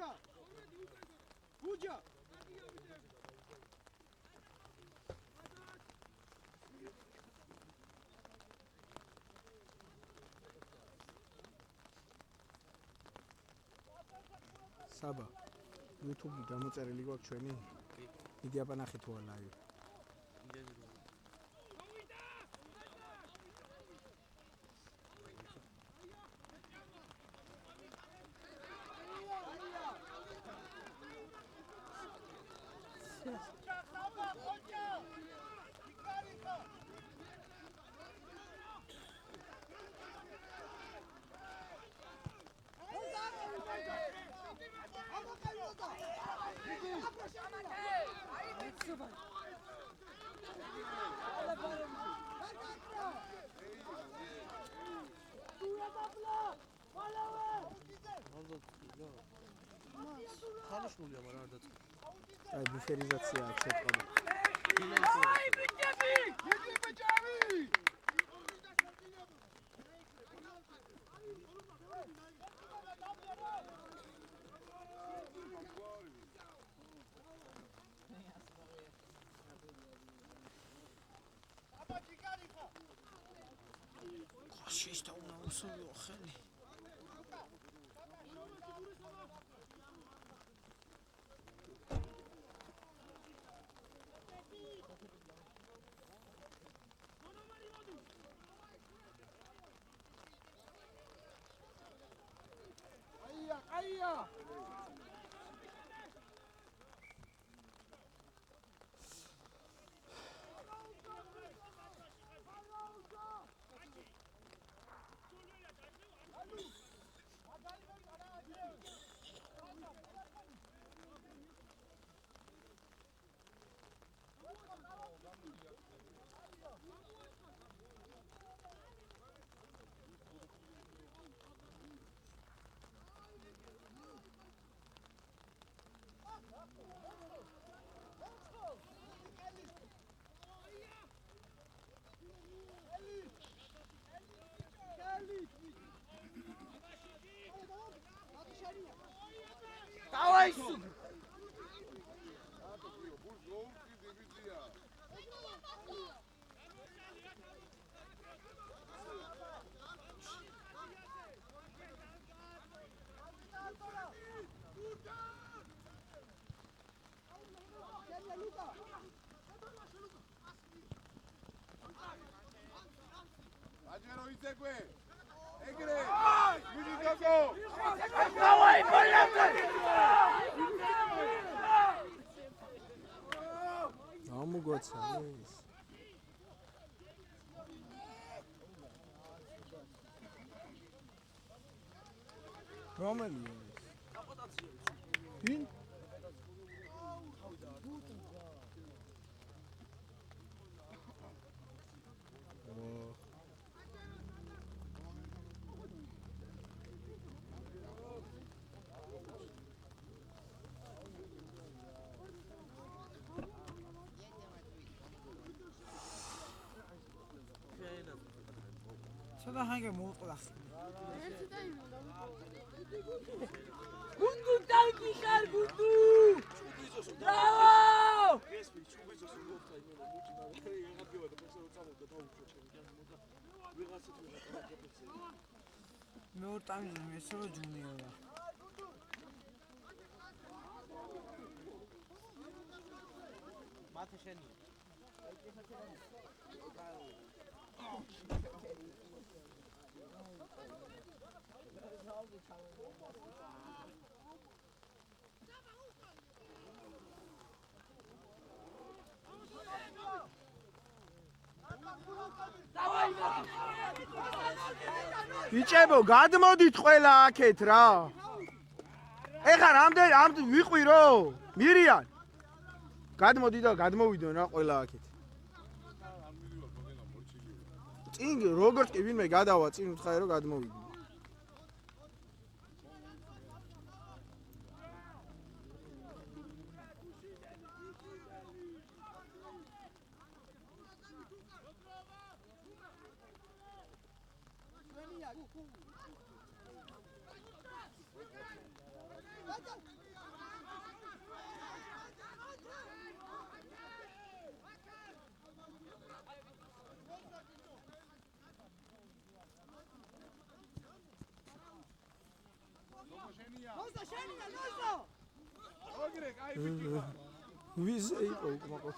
Saba, YouTube გამოწერილი გვაქვს ჩვენი. Იგი აპანახი თუ არა live. Ai buferizația acceptă. Ai băceavi! Ce este una o să o xeli. Ayya! Давай сюда! Давай, მოგოცანეს. რომელია ეს? ვინ? Sada hangi moğollar? Gundu tanki kar gundu. Bravo! მე ორტამი მესრო ჯუნიორა. მათე შენია. ბიჭებო, გადმოდით ყველა აქეთ რა. ეხლა რამდენი ვიყვირო? მირიან. გადმოდი და გადმოვიდონ რა ყველა აქეთ. წინ როგორც კი ვინმე გადავა, წინ ვთხარი რომ გადმოვიდო. ვიზე იყო უკმაყოფ.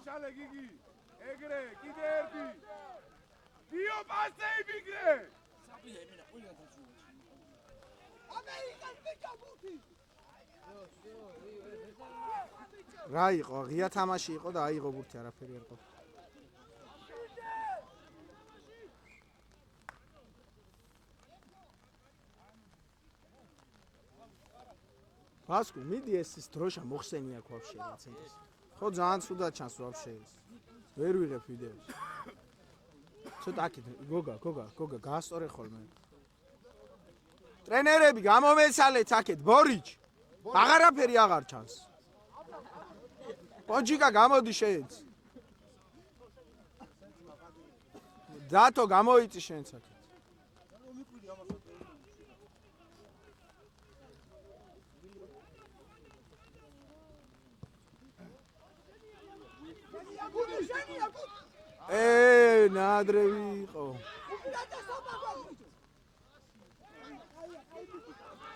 Gashale Gigi, egre, kide erti. Dio pasei bigre. Sabia emina, qolla dazu. American pikabuti. რა იყო? ღია თამაში იყო და აიღო ბურთი, არაფერი არ ყო. Pascu, მიდი ეს დროშა მოხსენი აქვს ვაფშე რა ცენტრს. ხო ძალიან ცუდად ჩანს ვაფშე ეს. ვერ ვიღებ ვიდეოს. ცოტა აქეთ გოგა გაასწორე ხოლმე. ტრენერები გამომეცალეთ აქეთ ბორიჩ. აღარაფერი აღარ ჩანს. პონჯიკა გამოდი შეეც. დათო გამოიწი შენც აქეთ. ნადრე ვიყო.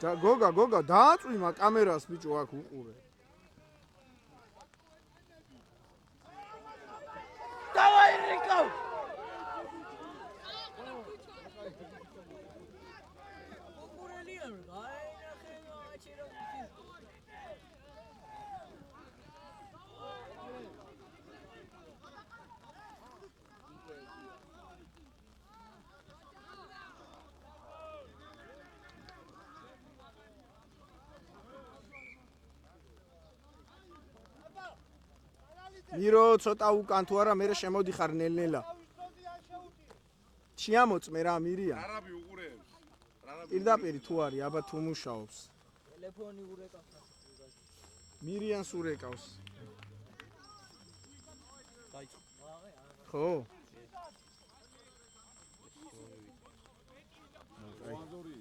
და გოგა დააწვიმა კამერას ბიჭო აქ უყურე. Давай, Рико! მირო ცოტა უკან თუ არა მე შემოდიხარ ნელ-ნელა. შეამოწმე რა მირია. რარაბი უყურებს. პირდაპირ თუ არის, აბა თუ მუშაობს. ტელეფონი ურეკავს. მირიანს ურეკავს. დაიწყო. ხო? ანზორი.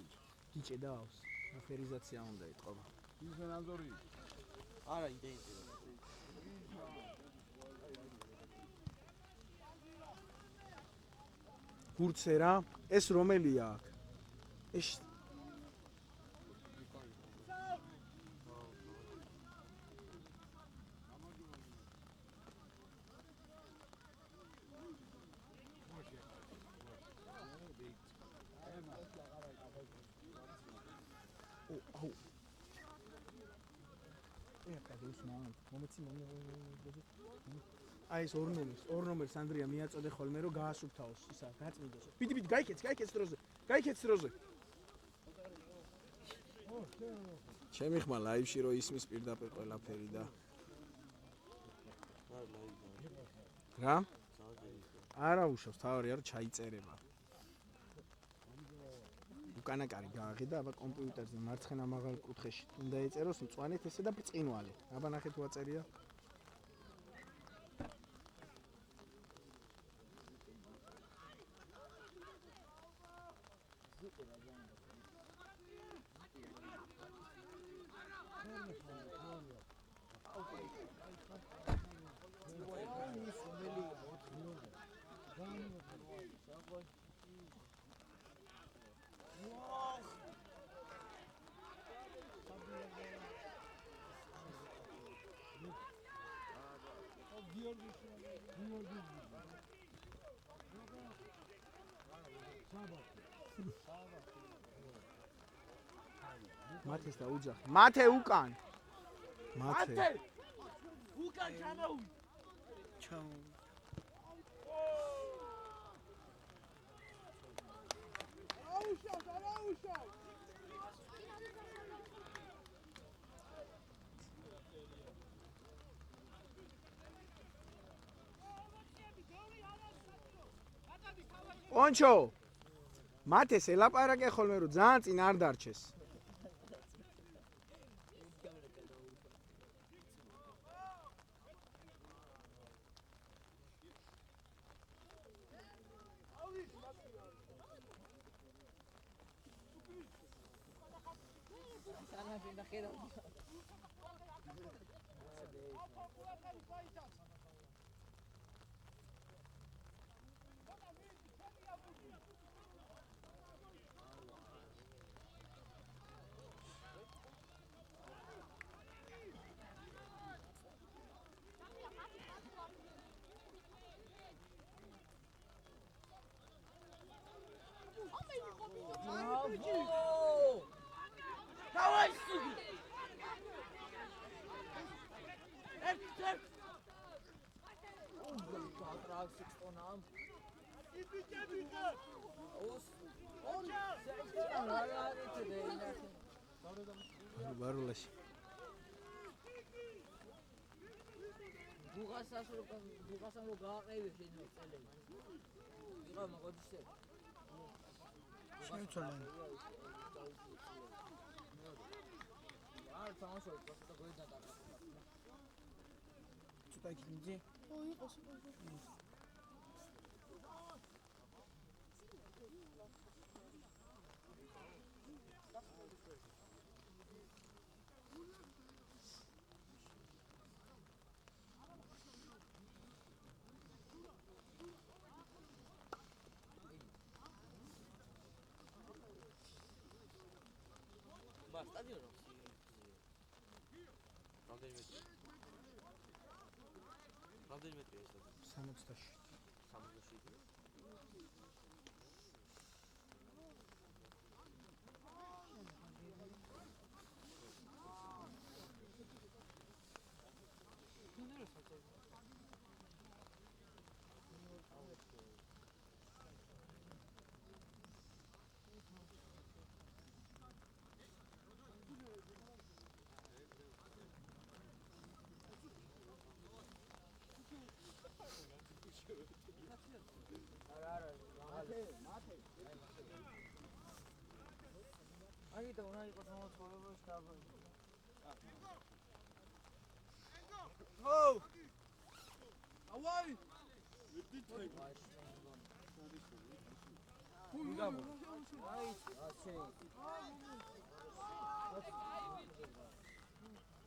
გიჭედავს. აფერიზაცია უნდა ეთყობა. ის ანზორი. არა, იდეა. გურცე რა? ეს რომელია აქ? ეს აი ეს ორ ნომერს ანდრია მიაწოდე ხოლმე რომ გაასუფთავოს ისა გაწმიდოს. ბიდი გაიქეც დროზე. ჩემი ხმა ლაივში რო ისმის პირდაპირ ყველაფერი და რა? არა უშავს, თავი არა ჩაიწერება. უკანაკარი გააღიდა, აბა კომპიუტერზე მარცხენა მაღალ კუთხეში უნდა ეწეროს მწვანეთ ესე და ბრწყინვალე. აბა ნახეთ თუ აწერია. მათეს და უძახ. მათე უკან. მათე. უკან ჩამოუ. აუშავ. პონჩო. მათეს ელაპარაკე ხოლმე რომ ძალიან წინ არ დარჩეს. სანაფი და ხედავ. Давай сюда! Эп! Ой, траксик стонам. იბიჭებიდე Ос. Он ზეჭარადი დეინა. ბარულაში ბუღასას რო გააყევი შენო წელები. ვიღა მოგოდიშე. შეცვალე არ თამაშობ, просто გოიდა დაკა. ცოტა კიდე Ба, სტადიონი. რამდენი მეტრია? რამდენი მეტრია ეს? 60-ში 60-ში. აი და უნდა იყოს მომწვევი შტაბი. ო ავაი აი, ასე.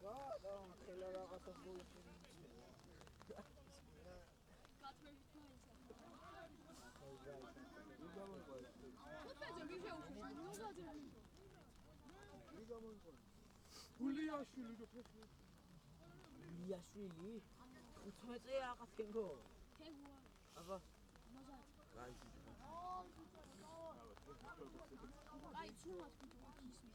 და ხელა რაღაცა გულში. გულიაშვილი და ფეხი იაშვილი 15 წელი აყაფენგო. აბა აი ცუმა თქვა ისმის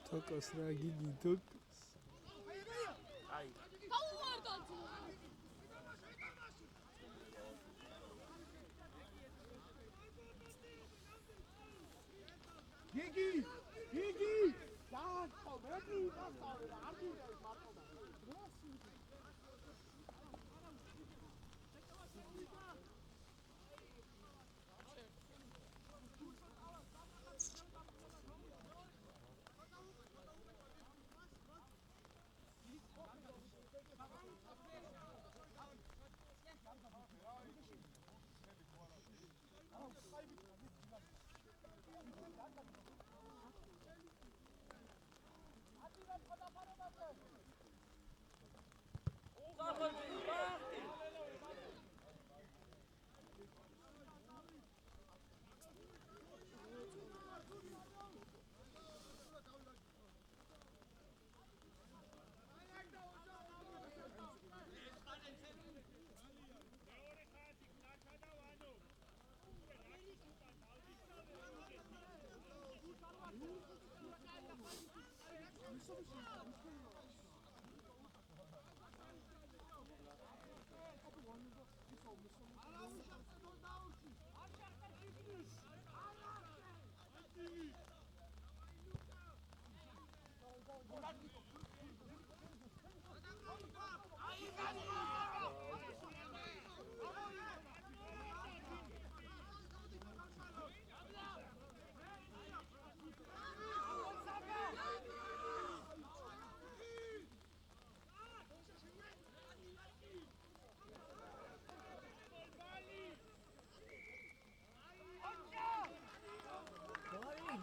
თოკოს რა გიგი თოკოს აი გიგი დაასწავლე მეტი დაასწავლე და არ გინდა მარტო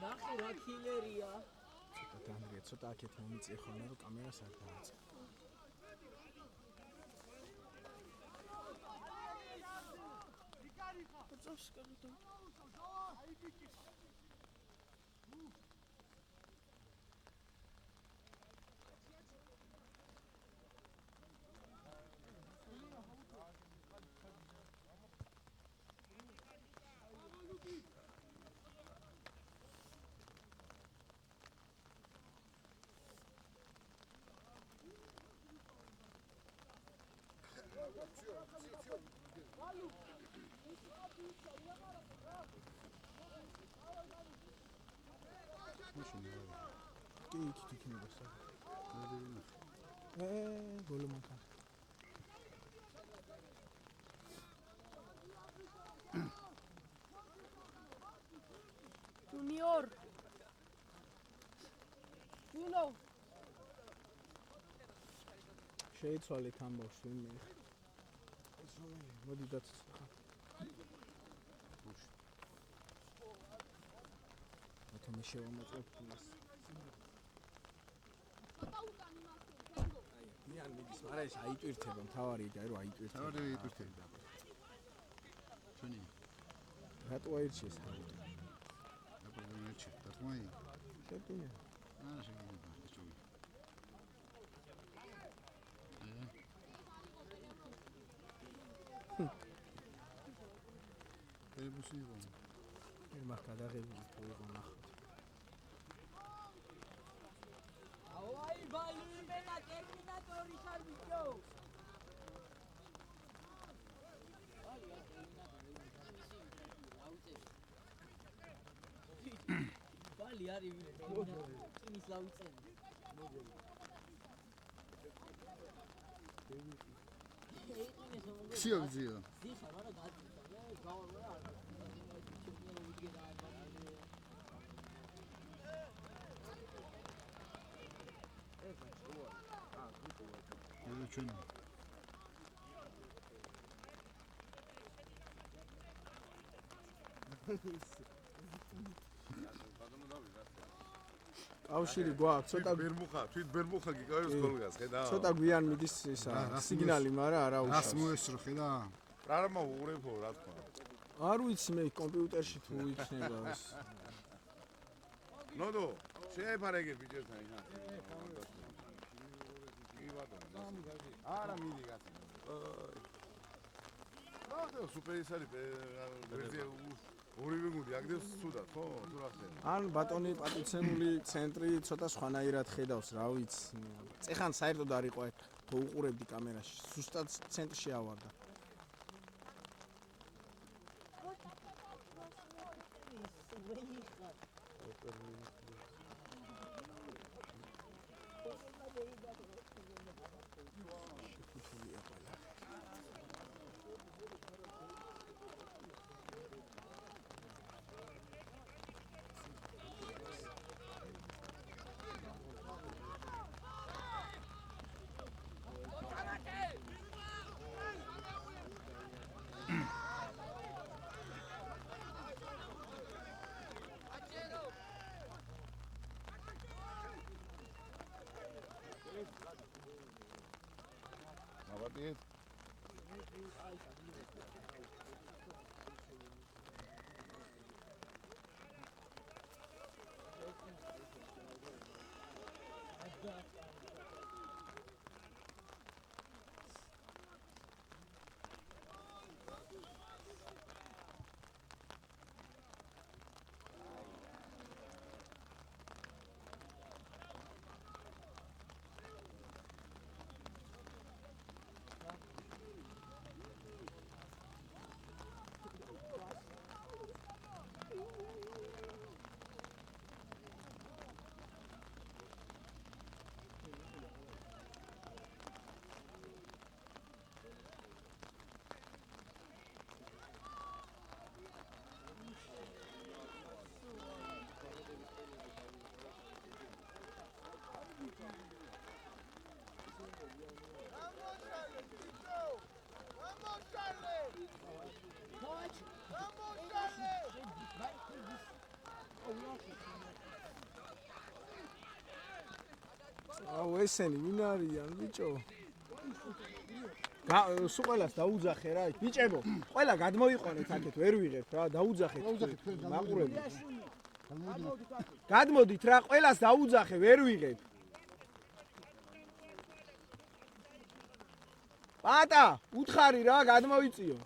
ნახე რა კილერია. ცოტა დანგრია, ცოტა აქეთ მომიწია ხოლმე რომ კამერას არ დააწყო. კი იქით მოგესა. გოლო მაქა. Junior. Juno. შეიცვალეთ ამბავს ვინმე. მოდი დაც ხა. მოთმე შევამოწმებ იმას. მე არ მიდის, მაგრამ ეს აიტვირთება, მთავარია და რომ აიტვირთება. თავი იტვირთება. ჩვენი რატო აირჩიეს თავი? აპოლონიჩი, დათმაი. შეტუნე. შეგიძლია შეჭოგი. ებუსიო. მე გადაღებული თუ იყო ნახოთ. აი ბალიმენა ტერმინატორი შარბიჭო. ბალი არის იმის ლაუწენი. ციო ციო. დიხა რა გაძიდა. გავა რა. ჩვენი კავშირი გვაქვს, ცოტა ბერმუხა, თვით ბერმუხა გიკავებს გოლგას, ხედა? ცოტა გვიან მიდის ისა სიგნალი, მაგრამ არა რას უშავს. მოესრო ხედა? რა მოუღრებო, რა თქმა უნდა. არ ვიცი მე კომპიუტერში თუ იქნება ეს. ნოდო, შეეფარეგე ბიჭერთან იქ. კი ბატონო. არა მიდი გასი. ნოდო, სუპერისალი ვერზია ორივე გუნდი აგდებს ცუდად, ხო? თუ რა ხდება? ან ბატონი პატიცემული ცენტრი ცოტა სხვანაირად ხედავს, რა ვიცი. წეხან საერთოდ არ იყო ეგ. თუ უყურებდი კამერაში, ზუსტად ცენტრში ავარდა. ავადეთ. აუ ესენი ვინ არიან ბიჭო? სულ ყველას დაუძახე რა, ბიჭებო, ყველა გადმოიყვანეთ აქეთ, ვერ ვიღებთ რა, დაუძახეთ. მაყურებთ. გადმოდით რა, ყველას დაუძახე, ვერ ვიღებ. პატა, უთხარი რა, გადმოიწიო.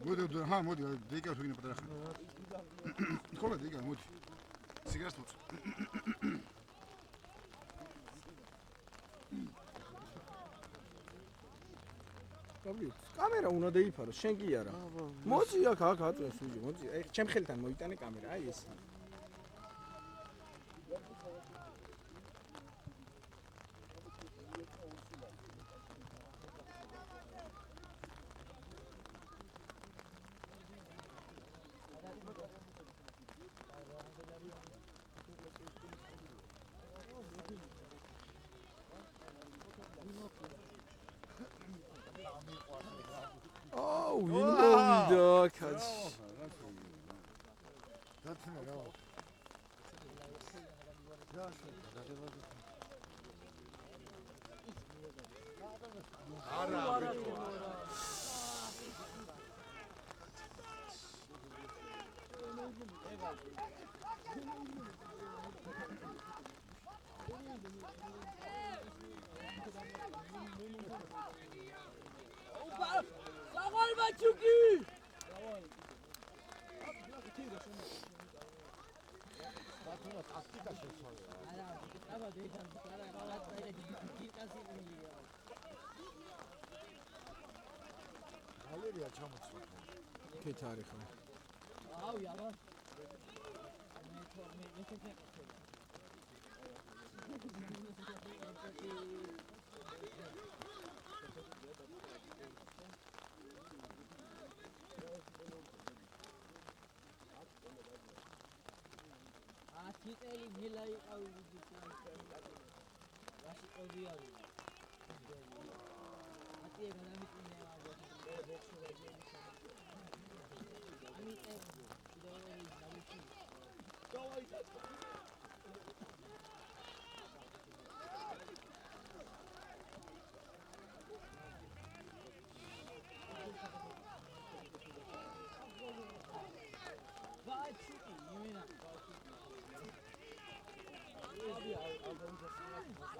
მოდი, ჰა, მოდი, დეიკას ვიგინე პატარა ხარ. ხოლმე დეიკა, მოდი. სიგარას მოწ. კამერა უნდა დაიფაროს, შენ კი არა. მოწი აქ აწვენს ვიჯო, მოწი. აი ჩემ ხელთან მოიტანე კამერა, აი ეს. Che tarico. Au, ja, was? Kiteli nilai au wasi odia. Ati ganami tinne ago. Ami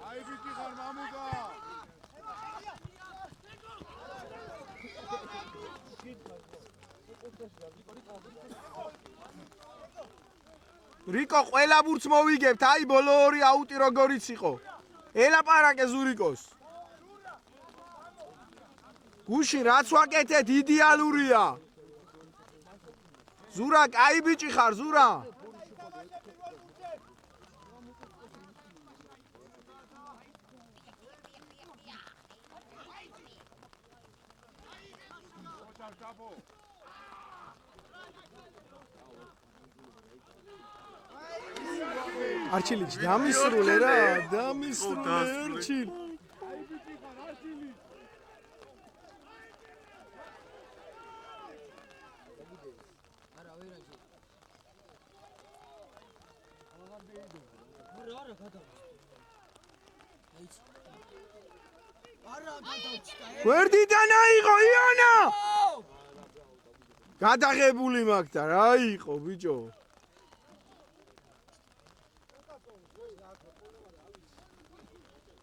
აი ბიჭი ხარ მამუკა რიკო ყველა ბურთს მოვიგებთ, აი ბოლო ორი აუტი როგორიც იყო. ელაპარაკე ზურიკოს. გუში რაც ვაკეთეთ იდეალურია. ზურა, კაი ბიჭი ხარ, ზურა. არჩილიჩი დამისრულე რა, დამისრულე არჩილი. არა ვერ აჭი არა გადავჭი არა გადავჭი გვერდიდან აიღო იანა. გადაღებული მაქვს და რა იყო ბიჭო?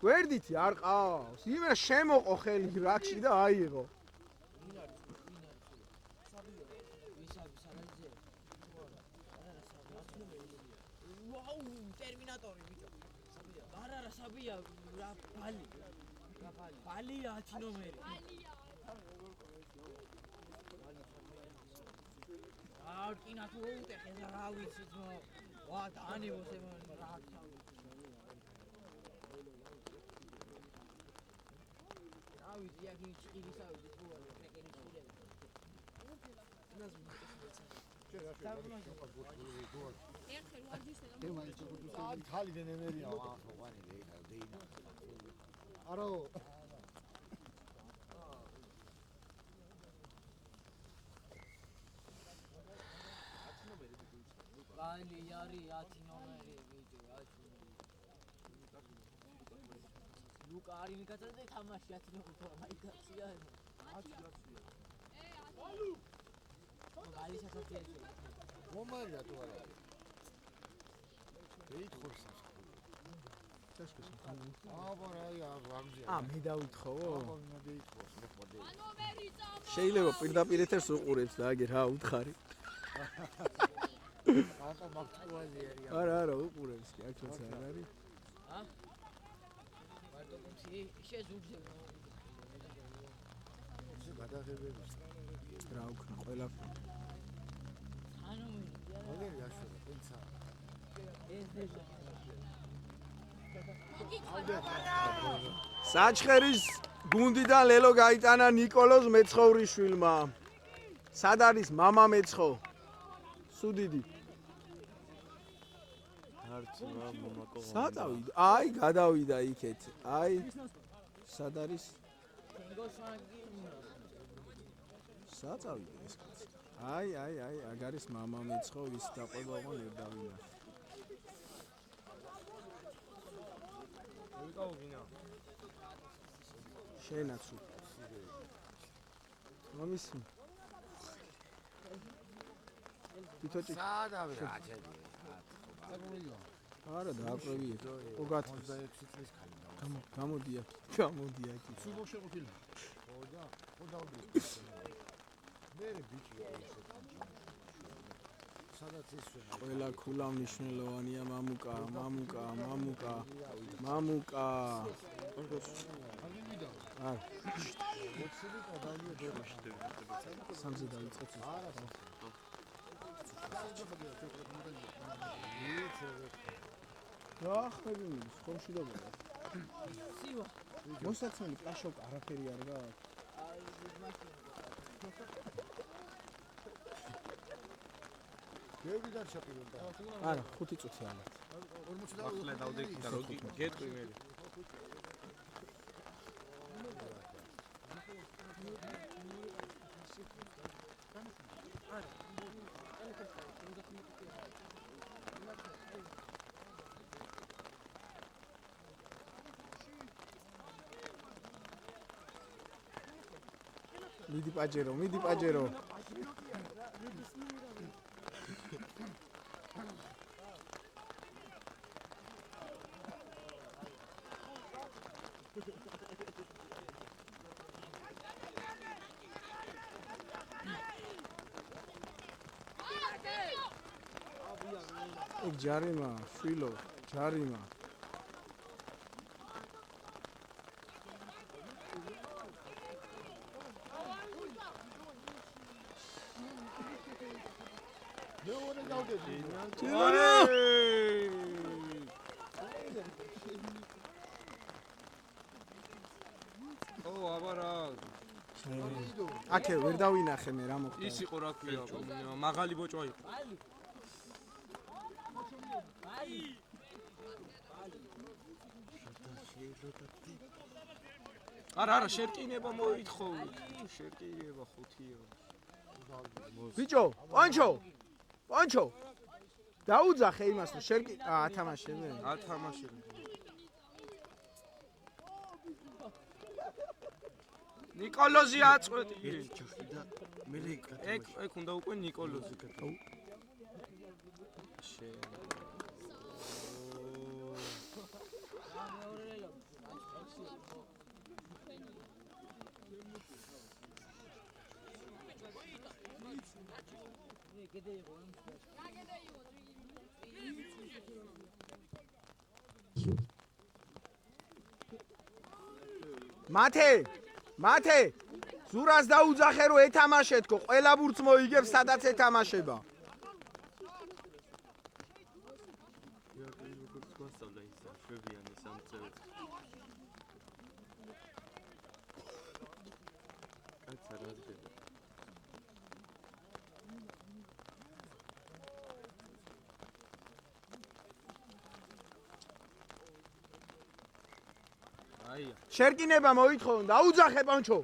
გვერდითი არ ყავს. იმენა შემოყო ხელი რაკში და აიღო. ვაუ ტერმინატორი ბიჭო არა საბია რა ბალი ბალია 10 ნომერი არ კინა თუ უტეხე რა ვიცი თო ვა დაანებოს ემან რა თავი რა ვიცი აქ იჭირისავი თუ არა ეკენი ჩილები ერთხელ ვარჯიშზე ხალი დენემერია ახო ვანი დეინა არო ბალი არი 10 ნომერი ბიჭო ლუკა არის მიკაცაზე თამაში 10 ნომერი მაიკაცია ბალი საქართველოს მომარია თუ არა ეითხოვს მე დავითხოვო? მანოვერი წამო შეიძლება პირდაპირ ეთერს უყურებს და აგერ რა უთხარი. არა უყურებს კი აქ თორსა არ არის. მარტო კომსი შეზუგზებო გადაღებები რა უქნა ყველაფერი. მოგერი აშუქა თუმცა საჩხერის გუნდიდან ლელო გაიტანა ნიკოლოზ მეცხოვრიშვილმა. სად არის მამა მეცხო? სუდიდი. სად ავიდა? აი გადავიდა იქეთ. აი სად არის? სად წავიდა ეს კაცი? აი აგ არის მამა მეცხო ის დაყვება ოღონ ვერ დავინა. შენაც მომისი თვითოჭი სადავე აჩედი არა დააკვევიე ოღონდ 26 წლის ხანი გამოდია კი სულ შეყოფილი ხოდა მე ბიჭი სადაც ის ყველა ქულა მნიშვნელოვანია მამუკა არ სამზე დაიწყეთ არა დაახმები მიდის ხომში და გოლა სივა მოსაცმელი პაშოკ არაფერი არ გაქვს გეუბიდან შაპირდა არა 5 წუთი ალბათ 40 ახლა დავდექი და როგი გეტყვი მე მიდი პაჯერო ეგ ჯარიმა შვილო ჯარიმა მეორე გავდები ო აბარა აკე ვერ დავინახე მე რა მოხდა ის იყო რა ქვია მაღალი ბოჭვა იყო ბალი არა, შერკინება მოითხოვით. შერკინება 5-ია. ბიჭო, პონჩო. დაუძახე იმას, რომ შერკი ათამაშებე. ათამაშები. ნიკოლოზი აწყვეტი. ეგ უნდა უკვე ნიკოლოზი გეთო. მათე ზურას დაუძახე რომ ეთამაშეთქო ყველა ბურთს მოიგებს სადაც ეთამაშება შერკინება მოითხოვონ დაუძახე პონჩო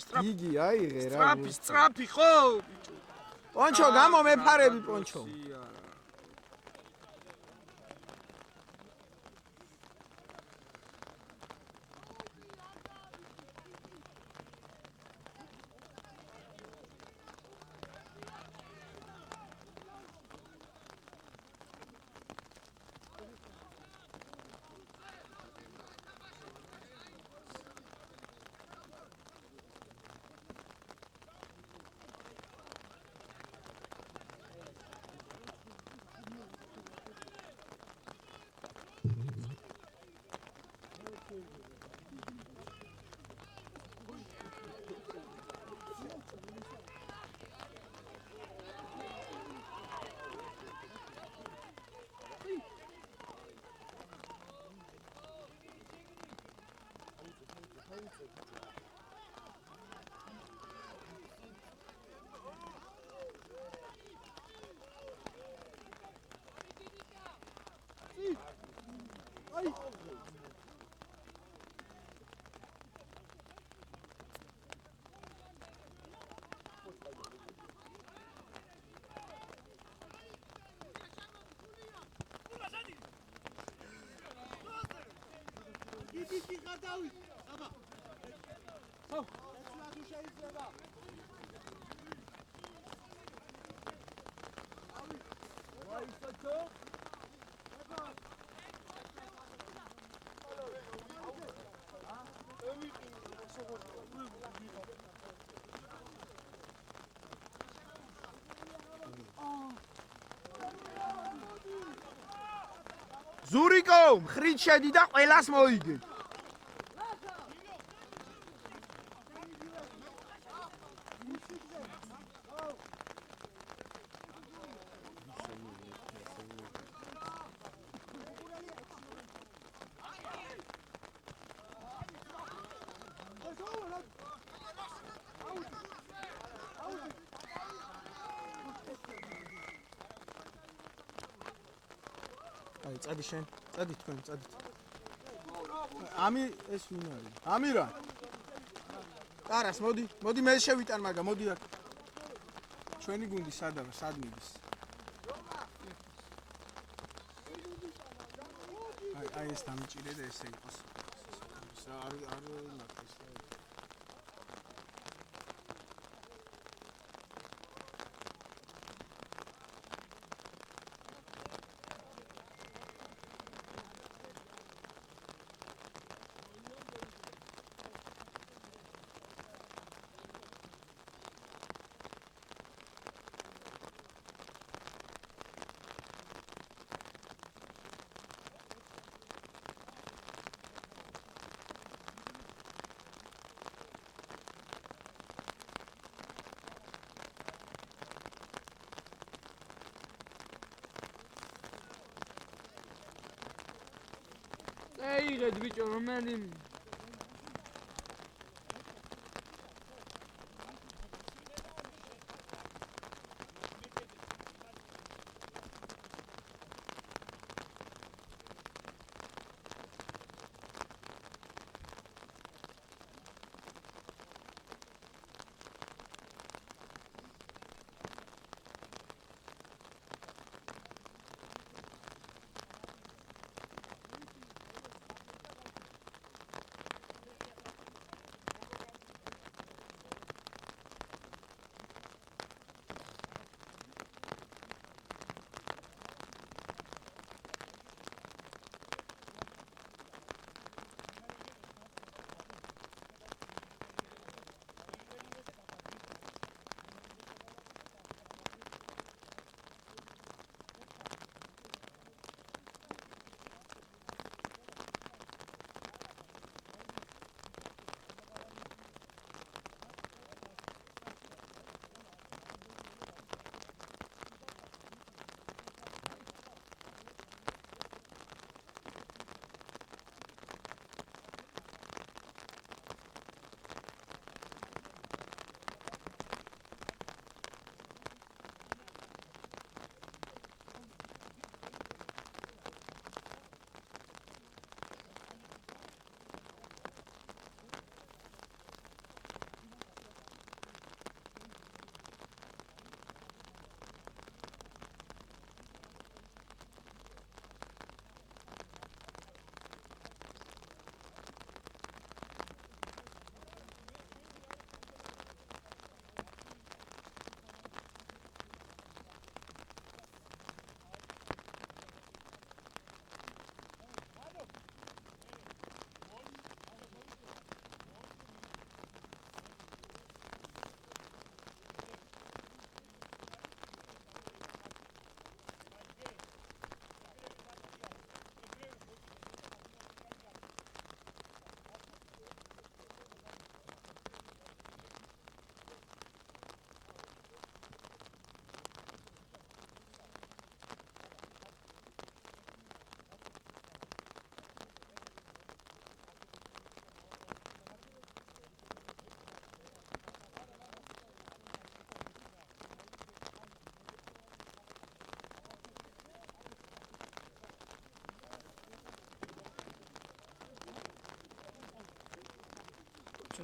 სტრაფი. იგი აიღე რა სტრაფი ხო? პონჩო გამომეფარები პონჩო ზურიკო მხრით შედი და ყველას მოიგე წადი შენ, წადი თქვენ, წადით. ამი ეს ვინ არის? ამირა. კარას, მოდი მე შევიტან მაგა, მოდი აქ. ჩვენი გუნდი სად მიდის? აი ეს დამიჭირე და ესე იყოს. არ ნაკის. წეიღეთ ბიჭო რომელი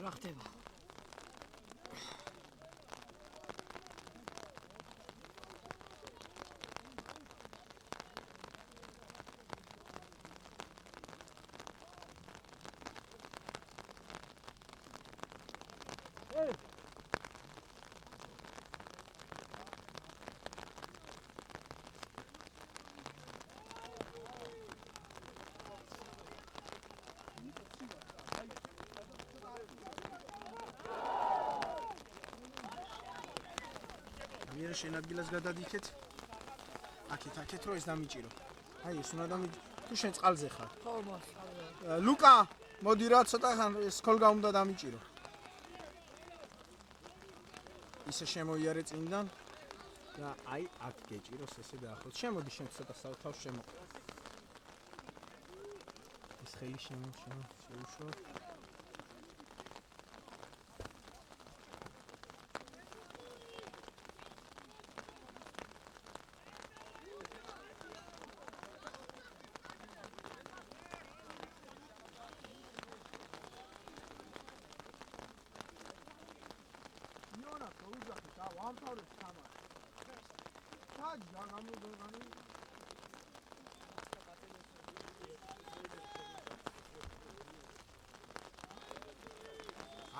რა ხდება? მიერე შენ ადგილას გადადიქეთ. აქეთ რო ეს დამიჭირო. აი ეს უნდა თუ შენ წყალზე ხარ. ხო მასალა. ლუკა, მოდი რა ცოტა ხან ეს ქოლგა უნდა დამიჭირო. ისე შემოიარე წინდან და აი აქ გეჭიროს ესე დაახლოებით. შემოდი შენ ცოტა სავთავს შემოყვა. ეს ხელი შეუშვა.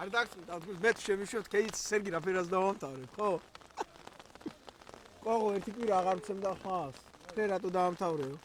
არ დაგწყვიტავთ მე შემიშვით კეიც სერგი რაფერას დავამთავრებ ხო? ყოღო ერთი კვირა აღარ მცემდა ხმას. ფერ რატო დაამთავრეო?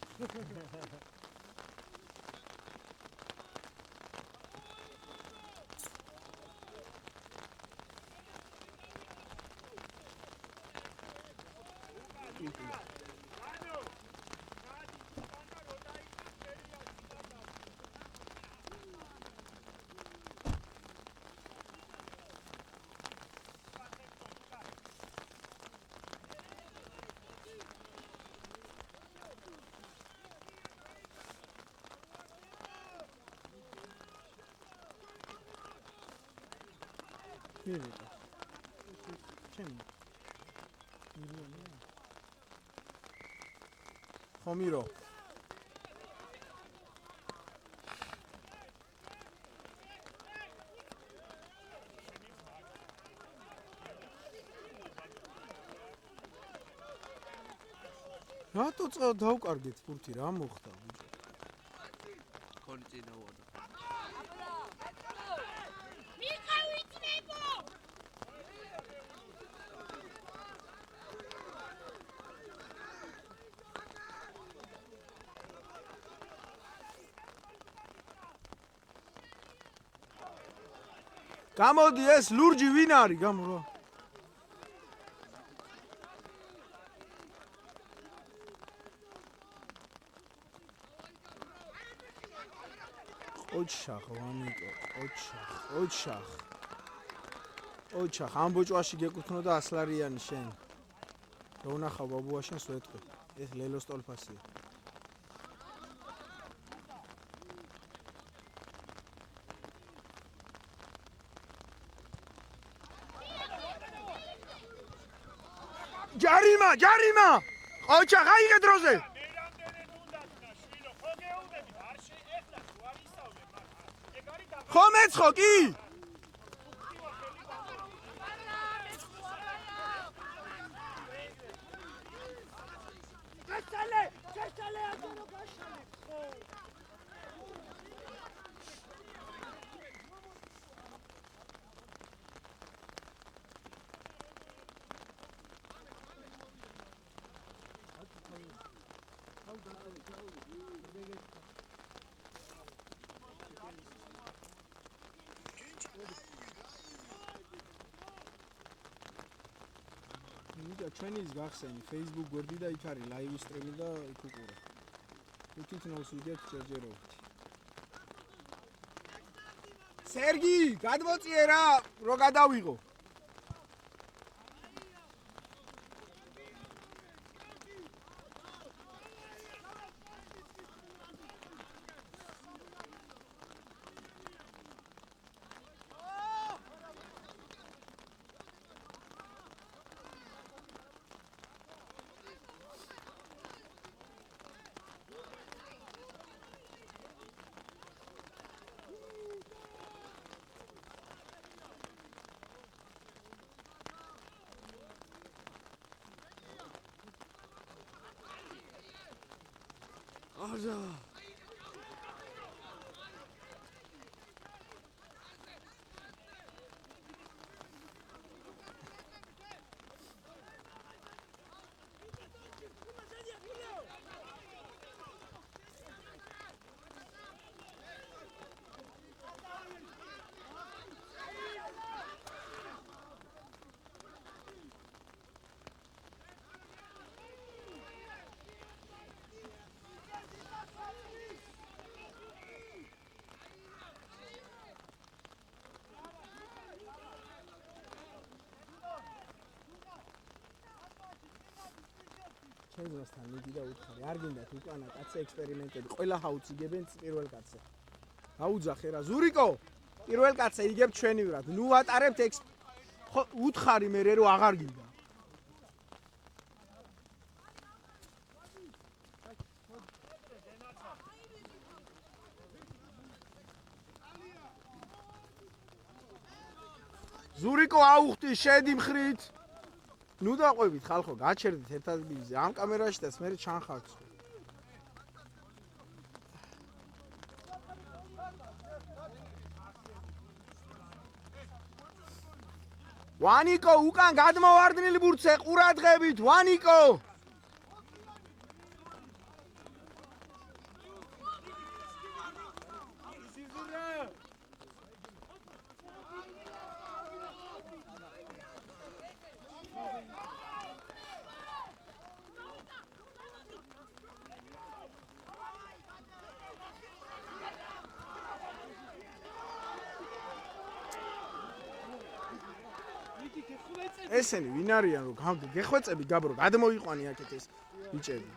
მივიდა. ჩემი. ხომირო. რატო დავკარგეთ ფურთი რა მოხდა? ხონი წინაუადა. გამოდი ეს ლურჯი ვინ არის? გამო რა. ოჩახ ვანიკო, ოჩახ. ოჩახ ამ ბოჭვაში გეკუთვნოდა ასლარიანი შენ. რო ნახავ ბაბუა შენს ვეთქვი. ეს ლელოს ტოლფასია. ჯარიმა! ოჩახ აიღე დროზე. ხო მეცხო კი? ჩვენი ის გახსენი Facebook გვერდი და იქ არის live stream და იქ უყურე. თვითონ ნოს ვიდეოთ ჯერჯერობით. სერგი, გადმოწიე რა, რო გადავიღო. არა. ჩემსთან მიდი და უთხარი. არ გინდათ უკანა კაცზე ექსპერიმენტები. ყველა ჰაუც იგებენ პირველ კაცზე. აუძახე რა. ზურიკო, პირველ კაცზე იგებ ჩვენივრად. ნუ ვატარებთ ხო უთხარი მე რო აღარ გინდა. ზურიკო აუხტი შედი მხრით. ნუ დაყვებით ხალხო, გაჩერდით ერთ ადგილზე ამ კამერაში და მე ჩანხართ. ვანიკო, უკან გადმოვარდნილი ბურთზე ყურადღებით, ვანიკო! ესენი ვინ არიან რომ გეხვეწები გაბრო გადმოიყვანი აქეთ ეს ბიჭები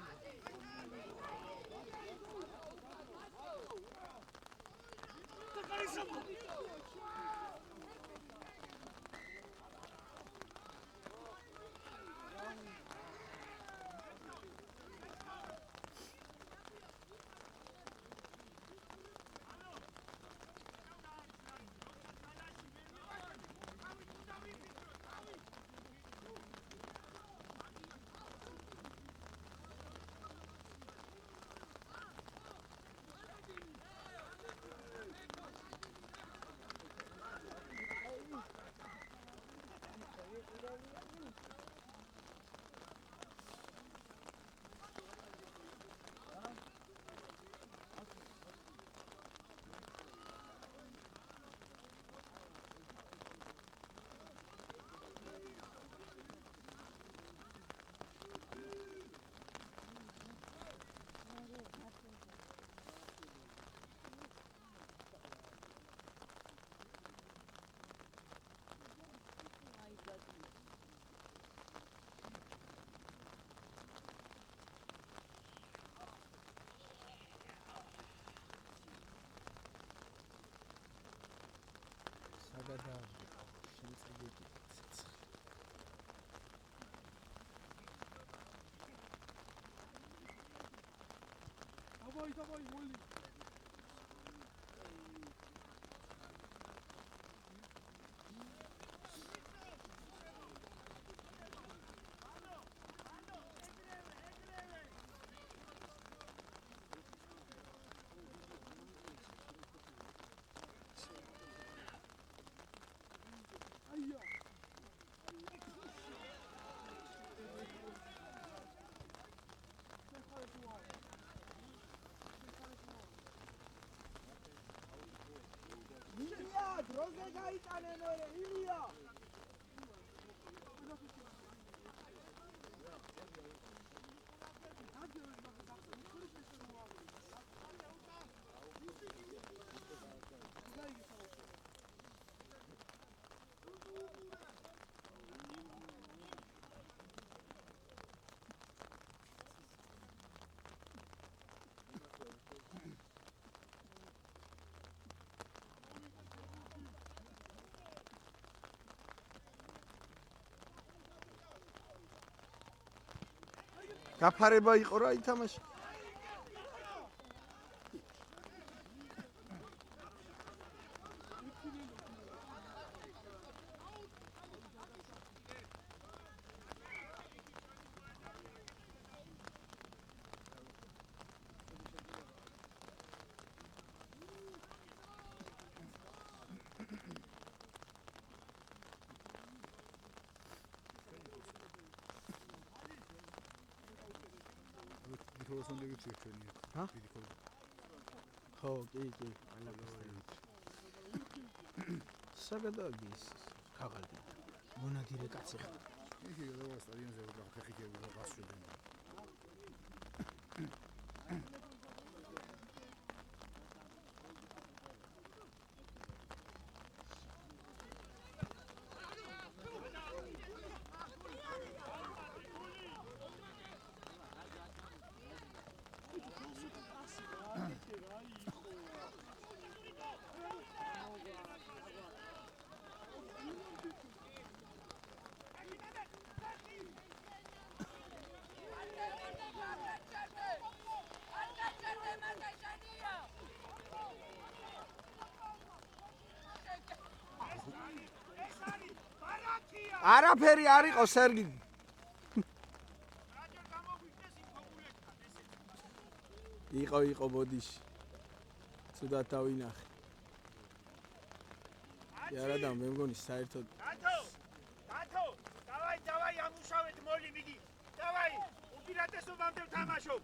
დავაი მოლი ილია დროზე გაიტანე მერე ილია გაფარება იყო რა ითამაში. როსონდებით ერთენია. ჰა? დიდი ხოლმე. ხო, კი. საგადაგის ქაღალდი. მონადირე კაცი ხარ. იგი რა სტადიონზე ვიყავ ფეხიკები და გასვდნენ. არაფერი არ იყო სერგი. იყო ბოდიში. ცუდად დავინახე. არა და მე მგონი საერთოდ დათო დავაი ამუშავეთ მოლი მიდი დავაი უპირატესობამდე ვთამაშობ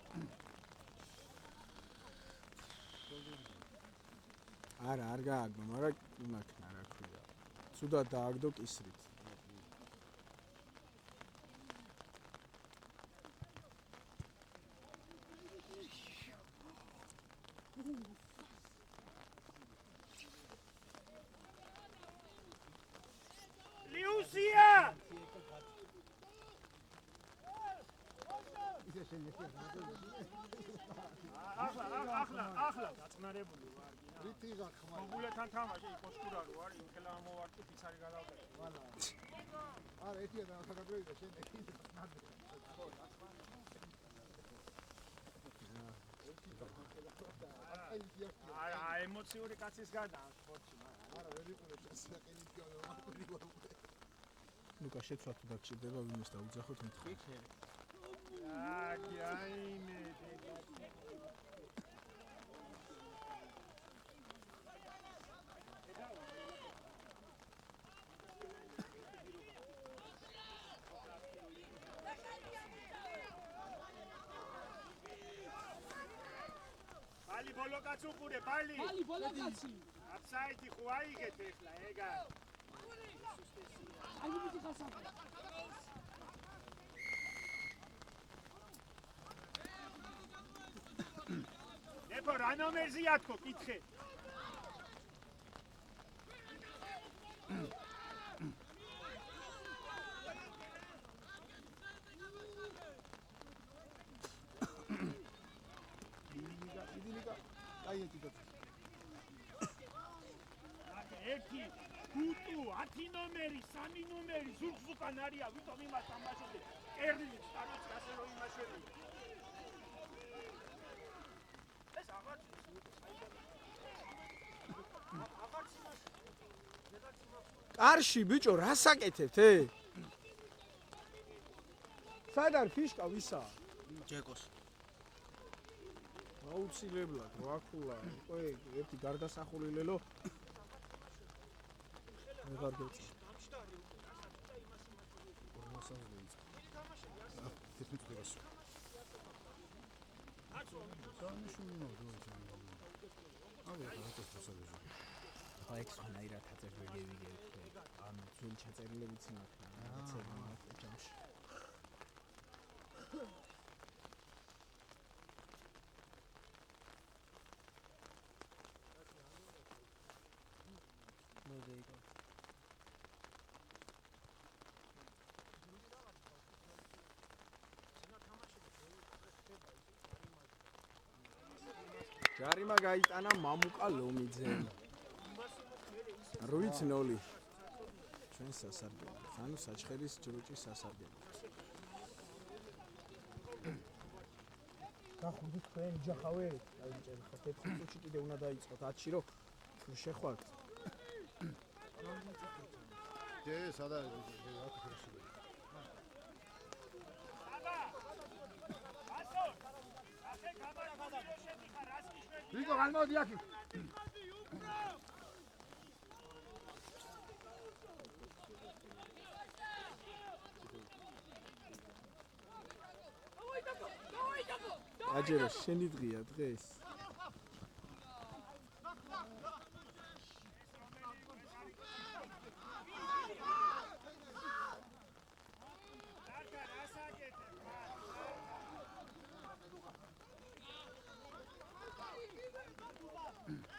არ გააგდო, მაგრამ იმაქნა რა ქვია. ცუდად დააგდო კისრით. ლიუსია ახლა დაწნარებული ვარ რითი გახმა გოგულეთან თამაში იყო სკურა რო არის იმხელა ამოვარტი ფიცარი გადავდე ვალა არა ეთია და ახალგაზრდა შენ ეკიდე არა ემოციური კაცის გადა სპორტში არა ვერ იყო შესაძლებელი იქნება მარტივი ვარ ლუკა შეცვლა თუ დაგჭირდება ვინმეს დაუძახოთ მეთქი. აიაიმე ბალი ბოლო კაცი უყურე ბალი ბოლო კაცი აფსაიდი ხო აიგეთ ახლა ეგა აი მიდი ხასაბა ებო რა ნომერზია თქო კითხე იდილიკა კაი ეკიდო ერთი გუტუ 10 ნომერი 3 ნომერი ზურგს უკან არია ვიტომ იმას ამბაშობდი კერლი სტაროჩი ასე რომ იმაშები ეს აღარ კარში ბიჭო რას აკეთებთ საერთოდ არ ფიშკა ვისა ჯეკოს აუცილებლად ვაკულა უკვე ერთი გარდასახული ლელო აღარ გეწი ხაიქს ხნაირად აწევრი ვიგებ ანუ ძველი ჩაწერილებიც იმაქვს წერილობ ჯამში ჯარიმა გაიტანა მამუკა ლომიძემ 8-0 ჩვენ სასარგებლო ანუ საჩხერის ჯრუჭის სასარგებლო გახურდით თქვენ ჯახავე დაიჭერე ხო 4 წუთში კიდე უნდა დაიწყოთ 10-ში რომ შეხვართ სადა ვიკო განმოდი აქ აჯერა შენი დღეა დღეს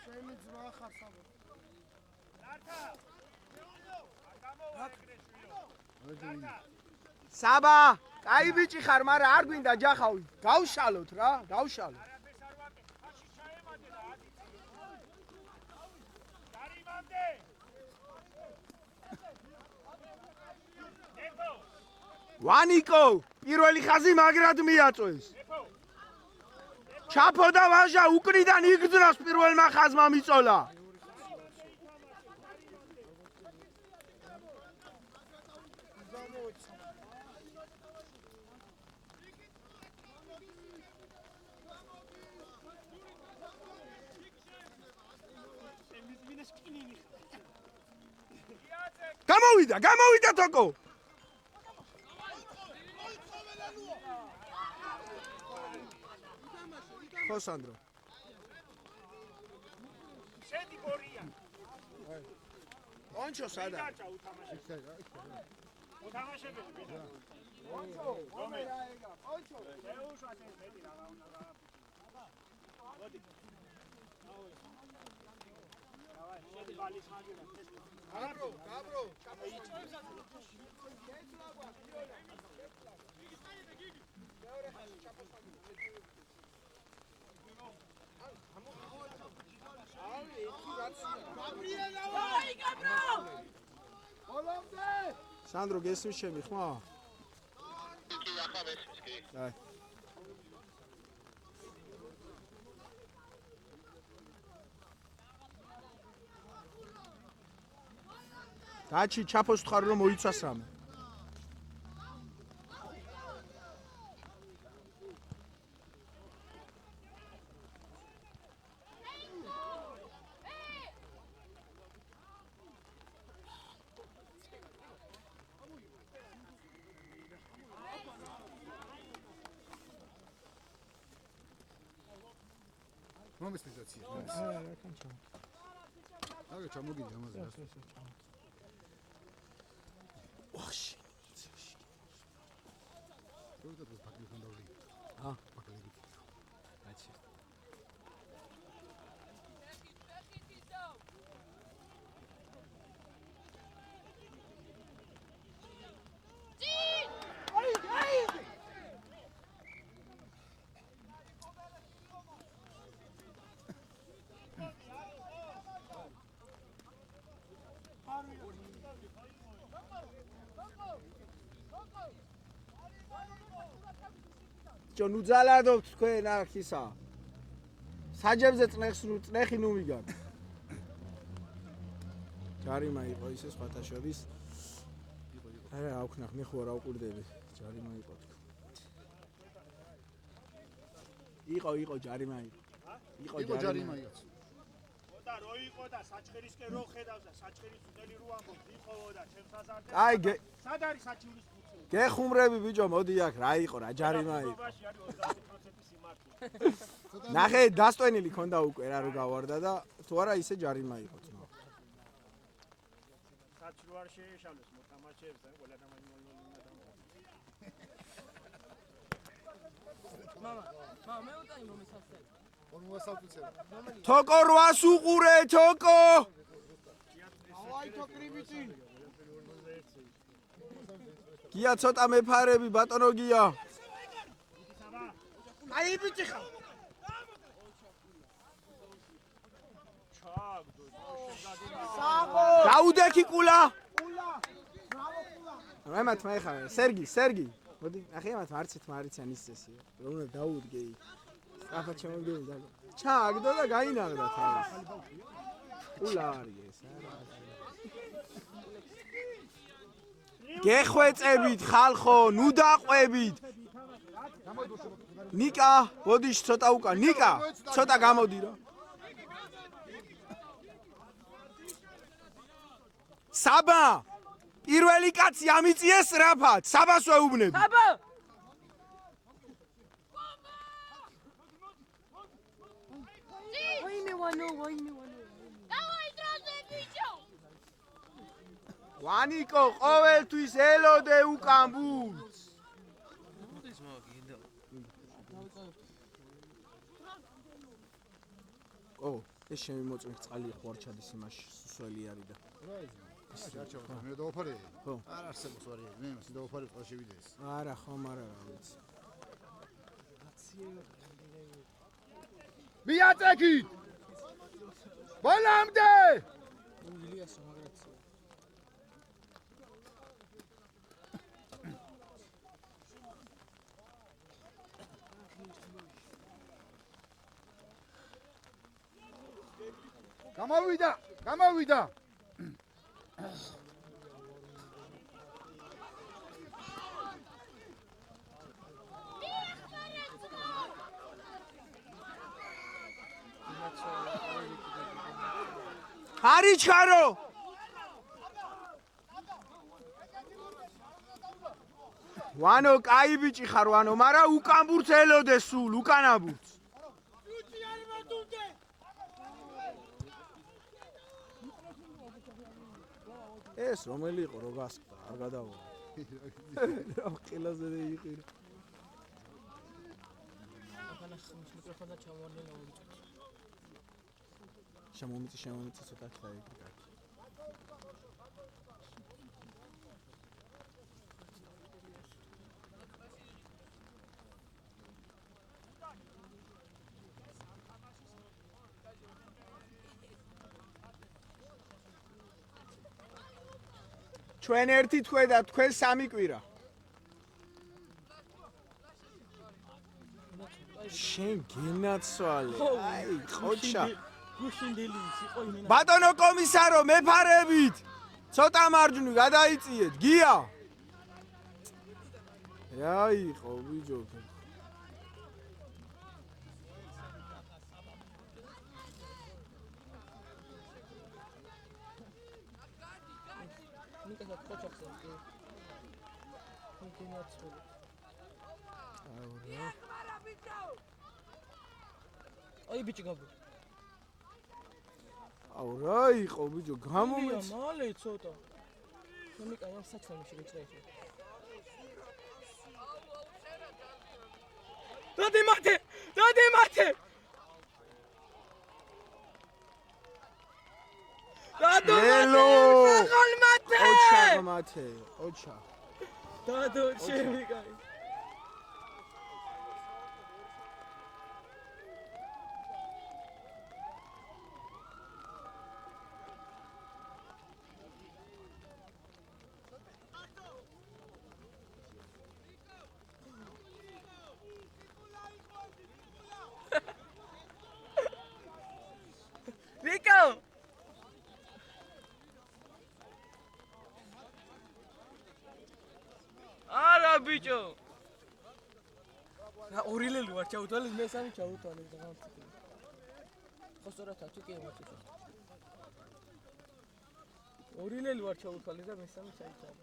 ჩემი ძმა ხარ საბო საბა კაი ბიჭი ხარ მაგრამ არ გვინდა ჯახავი გავშალოთ რა გავშალოთ ვანიკო პირველი ხაზი მაგრად მიაწვეს ჩაფო და ვაჟა უკრიდან იგძნას პირველმა ხაზმა მიწოლა გამოვიდა თოკო ხო სანდრო შედი გორია ონჩო სადა უთამაშებელი ონჩო ონჩო ეუშა შედი რა უნდა მოდი დავაი შედი ბალის მაგერა გაბრო სანდრო გესმის ხმა? კი ახლა მესმის კი. აი. დაჩი ჩაფოს ხარ რომ მოიცვას რამე. მომესტიზაცია. აგე ჩამოგიდი ამაზე. ვახში. როდა თუ ფაქტი ხანდავდი. ფაქტი. აჩი. ბიჭო, ნუ ძალადობთ თქვენ აქ ისა. საჯებზე წნეხი ნუ მიგან. ჯარიმა იყო ისე სხვათა შორის. არა, რა ვქნახ, მე ხო რა უყურდები. ჯარიმა იყო თქო. იყო ჯარიმა იყო. იყო ჯარიმა იყო. და რო იყო და საჩხერისკენ რო ხედავს და საჩხერის უტელი რო ამბობს იყოო და ჩემს აზარზე. აი სად არის საჩივრის ფუძე? გეხუმრები ბიჭო, მოდი აქ, რა იყო რა ჯარიმა იყო. ნახე, დასტვენილი ქონდა უკვე რა რო გავარდა და თუ არა ისე ჯარიმა იყო თქო. საჩრო არ შეეშალოს მოთამაშეებს და ყველა დამაინოლ. მამა, მე უტაი მომისასე. თოკო 800 უყურე, თოკო. აი თოკრიბიტი. გია ცოტა მეფარები ბატონო გია. აი ბიჭი ხარ. გაუდექი კულა. კულა. ბრავო კულა. მემათ მეხა, სერგი. მოდი, ნახე მათ მარცით მარიციან ის წესია. რომ უნდა დაუდგე. ახლა შემოგდები და ჩააგდო და გაინაღდა თავის. კულა არის ეს, არა. გეხვეწებით ხალხო, ნუ დაყვებით. ნიკა, ბოდიშ ცოტა უკან. ნიკა, ცოტა გამოდი რა. საბა! პირველი კაცი ამიწიეს რაფად, საბას ვეუბნები. საბა! ვანიკო, ყოველთვის ელოდე უკან ბურთს. ო, ეს შემიმოწმე წყალი ხوارჩადის იმაში, სუსველი არის და. მე დავაფარე. ხო. არ არსებობს ვარიანტი. მე იმას დავაფარე წყალ შევიდეს. არა, ხომ არა რა ვიცი. მიაწეკით. ბოლამდე. ილიასო მაგრაც. გამოვიდა. არიჩქარო. ვანო, კაი ბიჭი ხარ ვანო, მაგრამ უკან ბურთს ელოდე სულ, უკანა ბურთს. ეს რომელი იყო რო გასკდა, არ გადავა. რა ყილაზე იყირა. ახლა მიკროფონი ჩამოვარდნელა ვუწევთ. შემომიწი ცოტა ხაიკი. ჩვენ ერთი თქვენ და თქვენ სამი კვირა. შენ გენაცვალე. აი, ხოჩა. გუშინდელიც იყო იმენა. ბატონო კომისარო, მეფარებით. ცოტა მარჯვნივ გადაიწიეთ, გია. რა იყო ბიჭო? ნიკა ხოჩახს. აი ბიჭი გაბო. აუ რა იყო ბიჭო, გამომეც. მალე ცოტა. ნიკა ამ საჩვენში გიწრეში. დადი მათე! დადო მათე! ოჩა მათე, ოჩა. დადო ჩემი კაი. ჩაუთვალეს მესამე ჩაუთვალეს და გამწიფე. ხო სწორად თუ კი ემოცია. ორი ლელი ვარ ჩაუთვალეს და მესამე ჩაითვალე.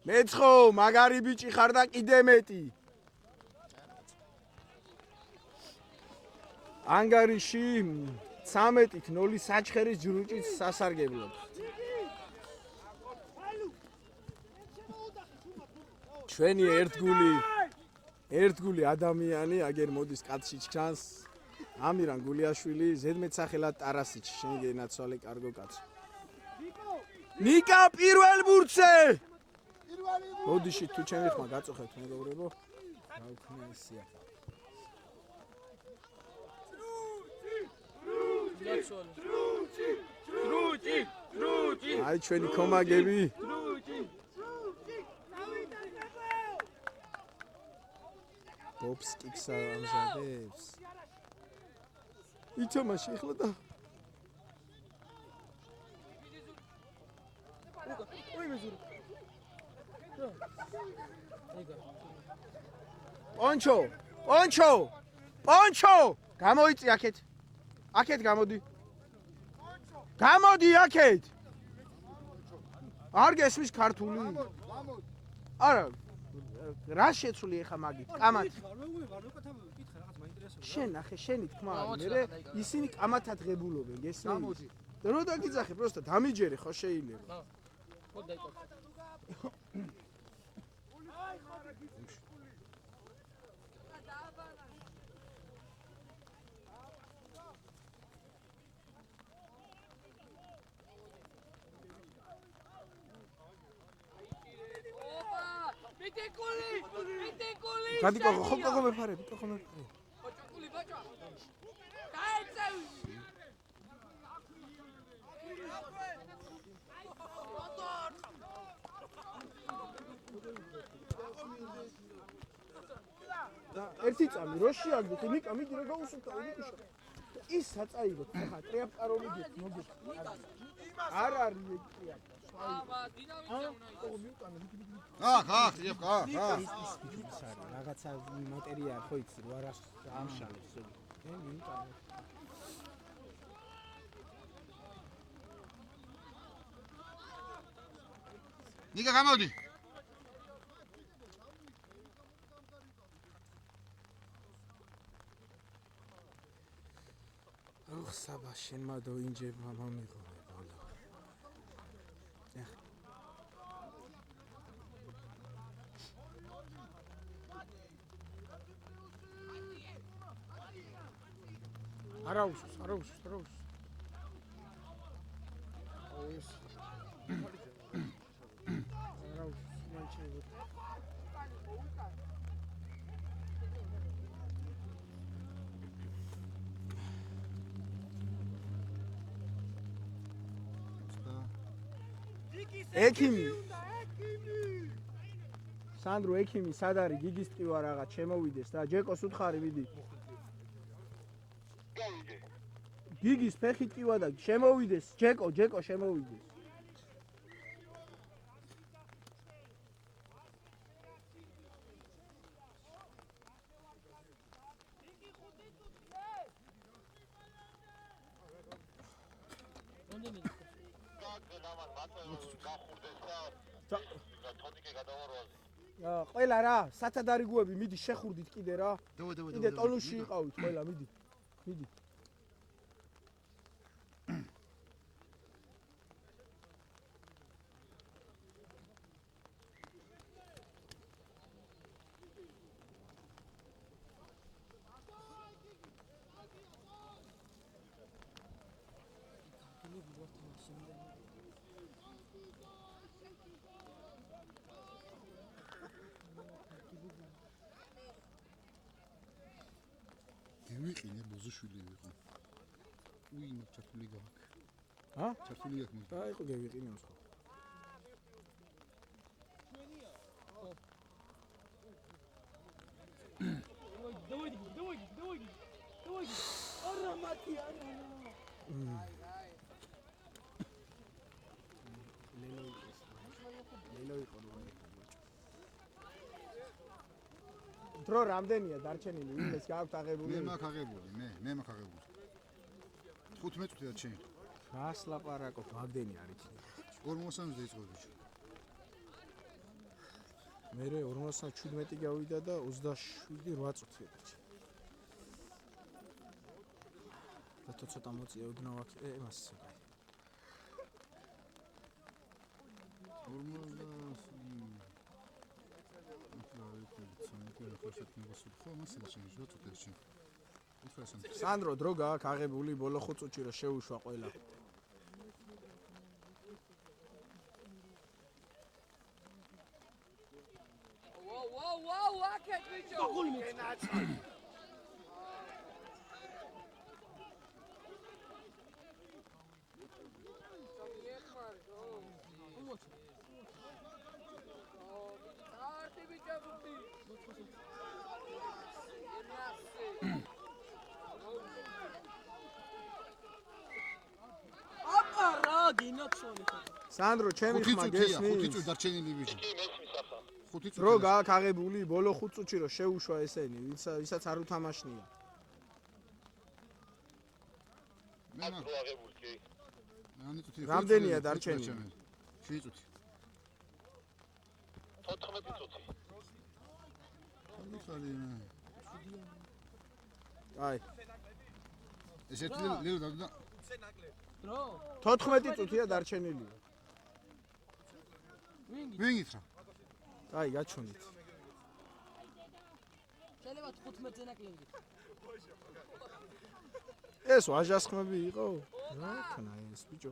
მეცხო, მაგარი ბიჭი ხარ და კიდე მეტი. ანგარიში 13-0 საჩხერის ჯრუჭის სასარგებლოდ. ჩვენი ერთგული ადამიანი აგერ მოდის კაცში ჩანს. ამირან გულიაშვილი, ზედმეტსახელად ტარასიჩი, შენ გენაცვალე კარგო კაცო. ნიკა პირველ ბურთზე. მოდიში თუ ჩემი ხმა გაწოხეთ მეგობრებო. რა ვქნა ისია. დრუჭი. აი ჩვენი კომაგები. ბობს კიკსა ამზადებს. ითამაში ახლა და პონჩო გამოიწი აქეთ გამოდი აქეთ არ გესმის ქართული არა რა შეცვლი ახლა მაგით კამათ შენ ნახე შენი თქმა არის მე ისინი კამათად ღებულობენ გესმის რო დაგიძახე პროსტა დამიჯერე ხო შეიძლება ხო დაიკოთა გადიკო ხო მეფარები ოჭკული ბაჭა დაეცევი ერთი წამი რო შეაგდეთ ნიკა მიდი რა გაუსულთა ნიკუშა ის საწაიღოთ ხა ტრიაპკაროლი მოგეთ არ არის ეკია რაღაცა მატერია ხო იცი რა რას ამშალებს ნიკა გამოდი ოხ საბა შენმა დოინჯება მომიღო ბოლო არაუსს აუს მაჩევო ექიმი სანდრო ექიმი სად არის გიგის ტყივა რაღაც შემოვიდეს და ჯეკოს უთხარი მიდი გიგის ფეხი ტყივა და შემოვიდეს ჯეკო შემოვიდეს ყველა რა სათადარიგოები მიდი შეხურდით კიდე რა კიდე ტონუსში იყავით ყველა მიდი ვიყინე ბოზუშვილი ვიყო უინო ჩართული გაქვს ჰა ჩართული გაქვს აი ხო გევიყინე ხო დავაი არა მათი არა ლელო იყო რომ დრო რამდენია დარჩენილი ვინმეს გააქვთ აღებული მე მაქვს აღებული მე მაქვს აღებული 15 წუთი დარჩენილი რას ლაპარაკობ რამდენი არის 40-ზე იწყო ბიჭო მე 47 გავიდა და 27-8 წუთია დარჩენილი და ცოტა მოწია უდნავ აქ ემას სანდრო დრო გააქვს აღებული ბოლო 5 წუთში რომ შეუშვა ყველა ვაუ აკეთ ბიჭო სანდრო ჩემი ხმა გესმის 5 წუთი დარჩენილი ბიჭო 5 წუთი დრო გააქვს აღებული ბოლო 5 წუთში რომ შეუშვა ესენი ვისაც არ უთამაშნია მე მაქვს აღებული კი რამდენია დარჩენილი 7 წუთი 14 წუთი აი ესეთი ლელო და დრო 14 წუთია დარჩენილი ვინ ითხრა აი გაჩვენით შეიძლება 15 ნაკლები ეს ვაჟასხმები იყო რა ქნა ეს ბიჭო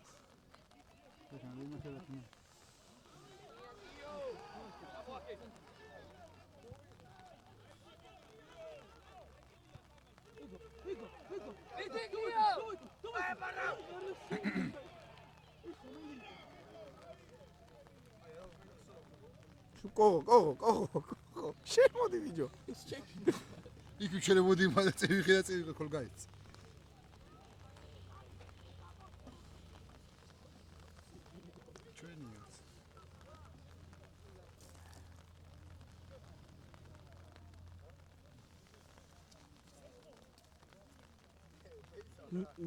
კოღო შემოდი ბიჭო იქ შეიძლება მაგრამ წევი ხოლ გაიც ჩვენი გაც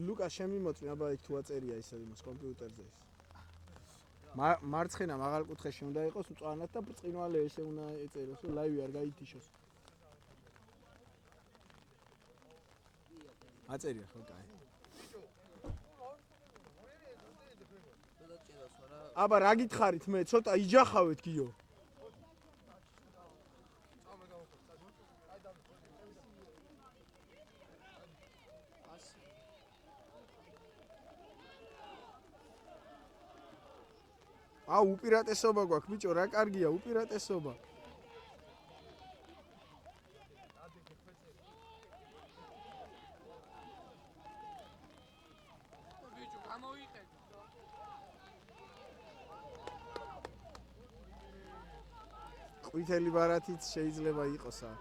ლუკა შემიმოწმე აბა იქ თუ აწერია ისე იმას კომპიუტერზე ის მარცხენა მაღალ კუთხეში უნდა იყოს მწვანად და ბრწყინვალე ესე უნდა ეწეროს რომ ლაივი არ გაითიშოს აწერია ხო კაი აბა რა გითხარით მე ცოტა იჯახავეთ გიო აუ უპირატესობა გვაქვს ბიჭო რა კარგია უპირატესობა ბიჭო გამოიყეთ ყვითელი ბარათიც შეიძლება იყოსა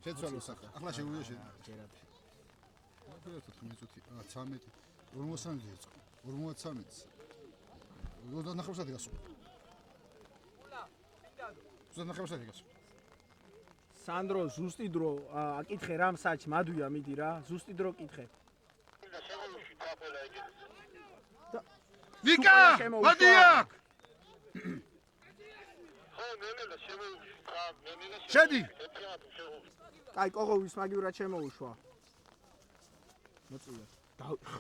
შეცვალო სახა ახლა შეგვიძლია შე 15 წუთი 13 43 იყო 43 29 გასულ 29 გასულ სანდრო ზუსტი დრო აკითხე რამ საჩ მადვია მიდი რა ზუსტი დრო კითხე ნიკა მოდი აქ შედი კაი კოღოვის მაგივრად შემოუშვა მოწია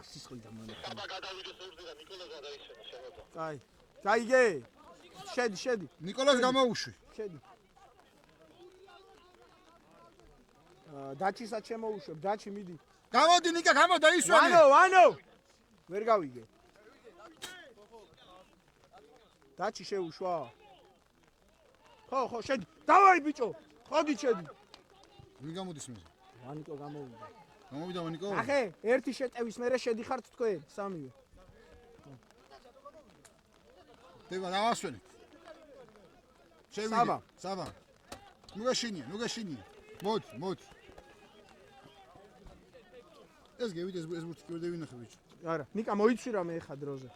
სისხლი დამანახა აბა გადავიდოს ორზე და ნიკოლას გადაიშენა შემოვა კაი გაიგე შედი ნიკოლას გამოუშვი შედი დაჩისაც შემოუშვებ დაჩი მიდი გამოდი ნიკა გამოდა ისვენი ვანო ვერ გავიგე დაჩი შეუშვა ხო შედი დავაი ბიჭო ხოდი შედი ვინ გამოდის მე ვანიკო გამოვიდა გამოვიდა ნიკო. ახე, ერთი შეტევის მერე შედიხართ თქვენ, სამივე. დება დავასვენეთ. საბა. საბა. ნუ გაშინია. მოდი. ეს გევიდე ეს ბურთი კიდე ვინახე ბიჭო. არა, ნიკა მოიცვი რამე ეხა დროზე.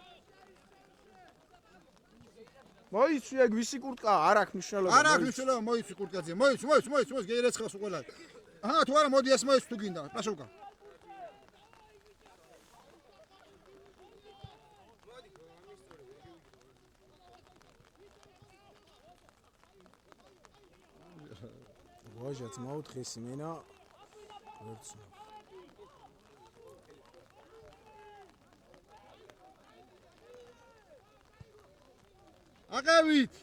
მოიცვი ეგ ვისი კურტკა, არ აქვს მნიშვნელობა. არ აქვს მნიშვნელობა, მოიცვი კურტკაძე. მოიცვი, გერეცხავს ყველა. აჰა, თუ არა მოდი ეს მოიცვი თუ გინდა. პაშოვკა. ვაჟაც მოუთხეს იმენა. ვერც აკავით.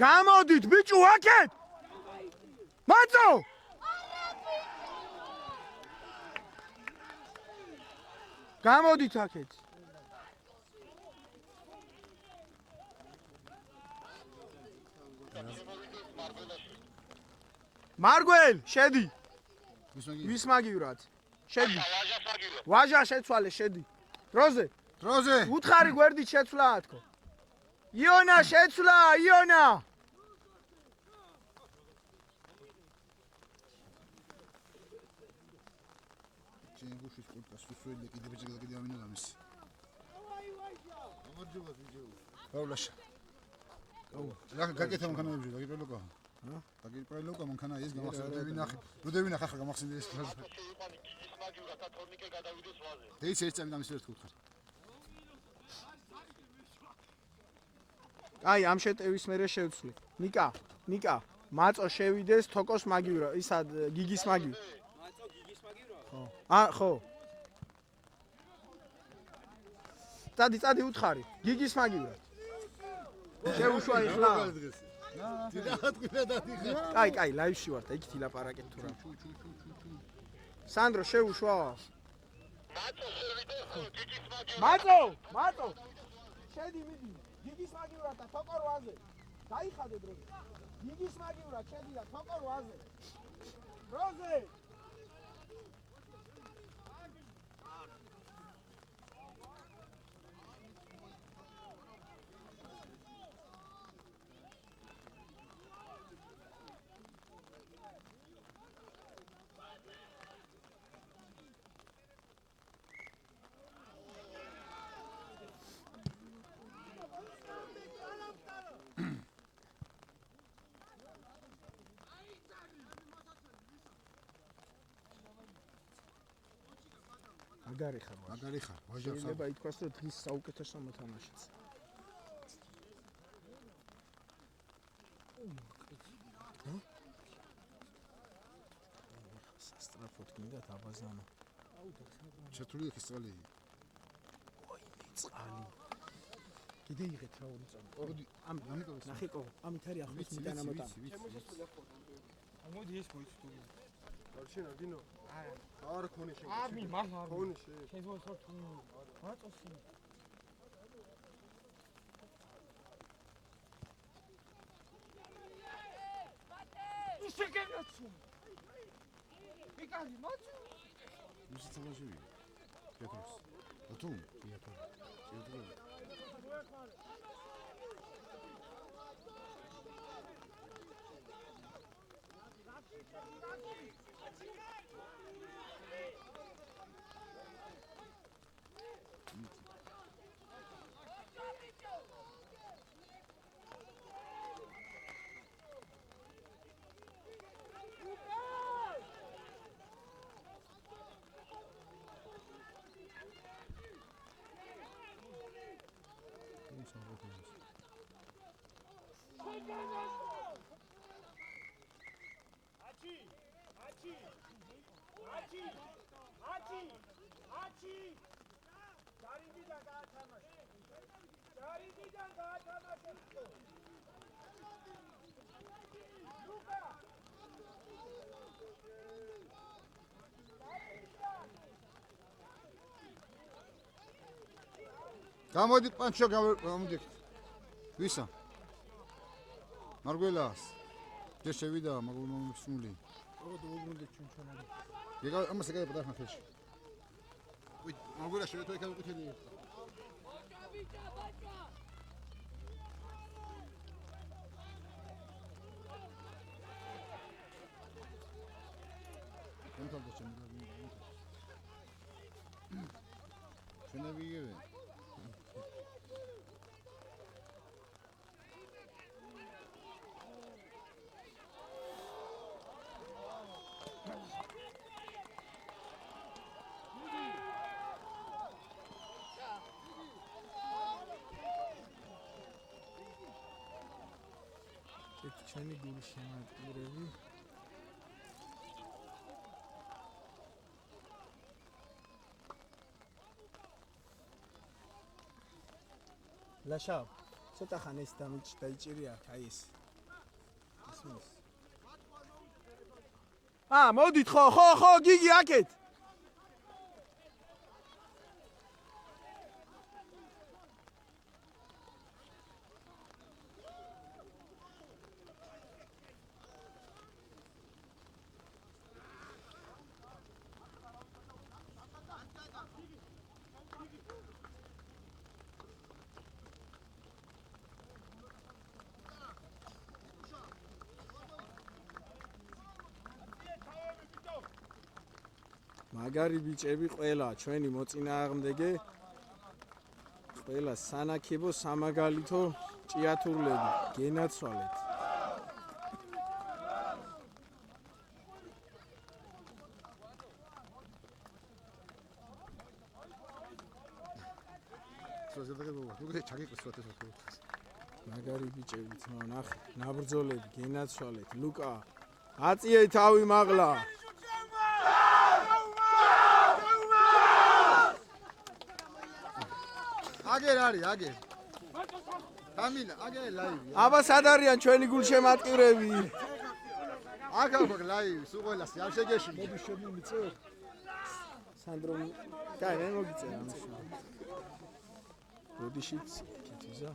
გამოდით ბიჭო აქეთ. მაწო. გამოდით აქეთ. მარგველ, შედი. ვის მაგივრად? შედი. ვაჟა შეცვალე, შედი. დროზე. უთხარი გვერდით შეცვლა თქო. იონა შეცვლა, იონა. ჩინგუშის კურტკას სუსუელი კიდე ბიჭი ამინა დამის. გამარჯობა ბიჭო. პავლაშა. გაკეთა მანქანა ბიჭო, გაგიპრელოკა. დაგიპრელოკა მანქანა ეს გამახსენდები ნახე. რუდევინა ხახა გამახსენდი ეს. დეიც ეს წამი დამის ერთ ხუთხარ. აი ამ შეტევის მერე შევცვლი. ნიკა, მაწო შევიდეს თოკოს მაგივრა, ისა გიგის მაგივრა. მაწო გიგის მაგივრა? ხო. წადი უთხარი. გიგის მაგივრა. შეუშვა ეხლა. კაი, ლაივში ვარ და იქით ილაპარაკეთ თუ რა. სანდრო შეუშვა. მაწო. შედი მიდი. გიგის მაგივრა და თოკორვაზე. დაიხადე დროზე. გიგის მაგივრა შედი და თოკორვაზე. დროზე. მაგარი ხარ, ვაჟებს. შეიძლება ითქვას, რომ დღის საუკეთესო მოთამაშეც. სასტრაფოდ გინდათ აბაზანო. ჩათული ხის წალი. წყალი. კიდე იღეთ რა ორი წამი. ნახე კო, ამით არის ახლოს მიტანა მოტანა. მოდი ეს მოიცვი. შენ დინო. არ ქონი შენ. აბი მაგარ. ქონი შენ. შეძვასო თუ მაწოსი. ისე გენაცო. იკალი მაწო. მის თამაშები. კეთოს. ათუ? კეთო. გამოდი პანჩო გამოდი. ვისა? მარგველას. ჯერ შევიდა მაგულმომსული. იგა ამას ეგა პატარა ხელში. ვი მარგველას შევეთო ეკა უკეთილი. შენებიგევე. ჩენი გული შემატკივრები. ლაშა, ცოტა ხან ეს დაიჭირია, აი ეს. ისმის. მოდით ხო, გიგი აქეთ. მაგარი ბიჭები ყველა ჩვენი მოწინააღმდეგე ყველა სანაკებო სამაგალითო ჭიათურლები გენაცვალეთ. მაგარი ბიჭები თმა ნახე ნაბრძოლები გენაცვალეთ. ლუკა აწიე თავი მაღლა. აგერ არის, აგერ. თამინა, აგერ ლაივი. აბა სად არიან ჩვენი გულშემატკივრები? აქ აქვს ლაივი, სულ ყველას არ შეგეშინე. მოდი შემომიწევ. სანდრო, კაი, მე მოგიწევ ამას. ბოდიშიც კეთიზა.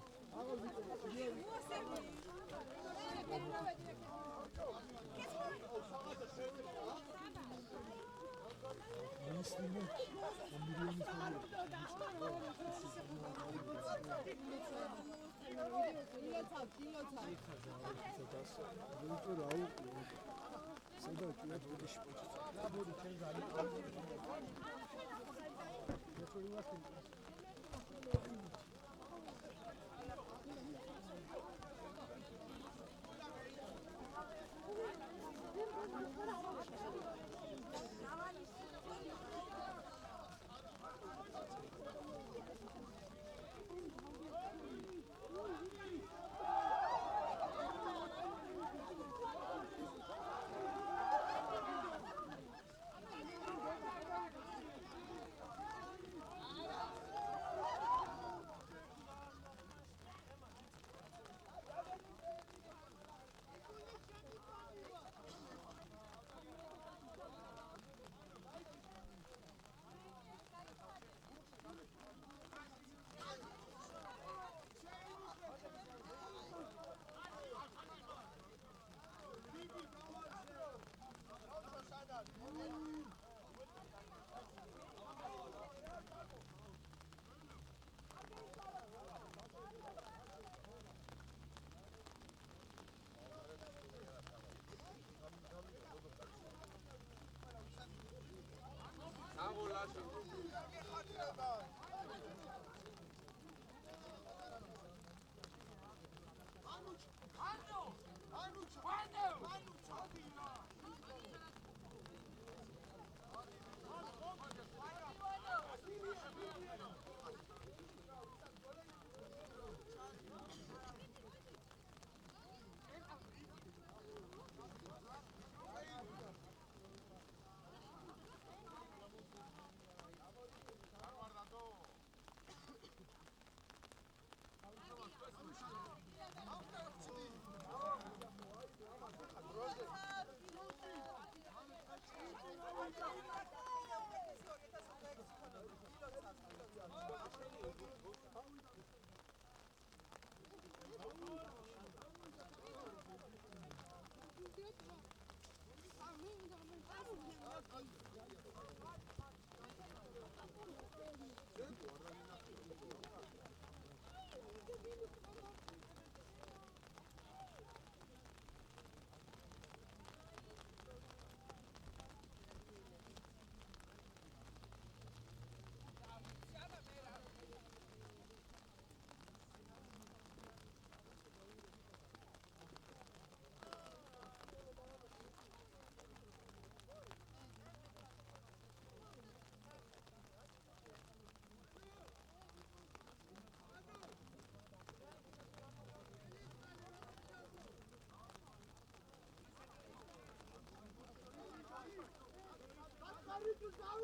რა